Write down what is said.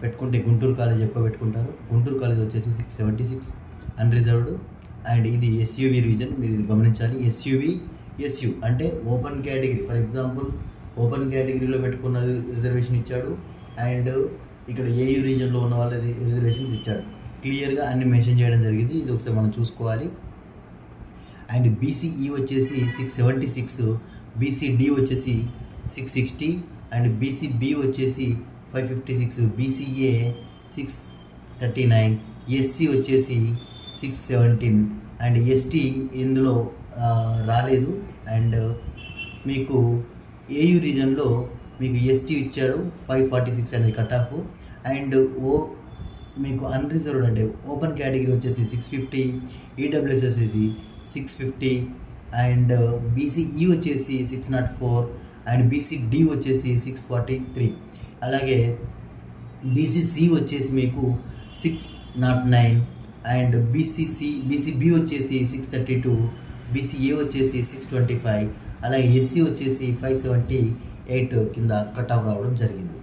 పెట్టుకుంటే గుంటూరు కాలేజ్ ఎక్కువ పెట్టుకుంటారు. గుంటూరు కాలేజ్ వచ్చేసి 676 అన్రిజర్వ్డ్. అండ్ ఇది ఎస్యూవి రీజన్, మీరు ఇది గమనించాలి. ఎస్యూవి ఎస్యు అంటే open category. For example open కేటగిరీలో పెట్టుకున్న రిజర్వేషన్ ఇచ్చాడు, అండ్ ఇక్కడ ఏయూ రీజన్లో ఉన్న వాళ్ళ రిజర్వేషన్స్ ఇచ్చాడు. క్లియర్గా అన్ని మెన్షన్ చేయడం జరిగింది. ఇది ఒకసారి మనం చూసుకోవాలి. అండ్ బీసీఈ వచ్చేసి 676, బీసీడి వచ్చేసి 660, అండ్ బీసీబీ వచ్చేసి 556, బీసీఏ 639, ఎస్సీ వచ్చేసి 617, అండ్ ఎస్టీ ఇందులో రాలేదు. అండ్ మీకు ఏయూ రీజన్లో మీకు ఎస్టీ ఇచ్చాడు 546 అనేది కట్ ఆఫ్. అండ్ మీకు అన్రిజర్వ్డ్ అంటే ఓపెన్ కేటగిరీ వచ్చేసి 650, ఈడబ్ల్యూఎస్ వచ్చేసి 650, అండ్ బీసీఈ వచ్చేసి 604, అండ్ బీసీడి వచ్చేసి 643. అలాగే బీసీసీ వచ్చేసి మీకు 609, అండ్ బీసీబీ వచ్చేసి 632, బీసీఏ వచ్చేసి 625, అలాగే ఎస్సీ వచ్చేసి 578 కింద కట్ ఆఫ్ రావడం జరిగింది.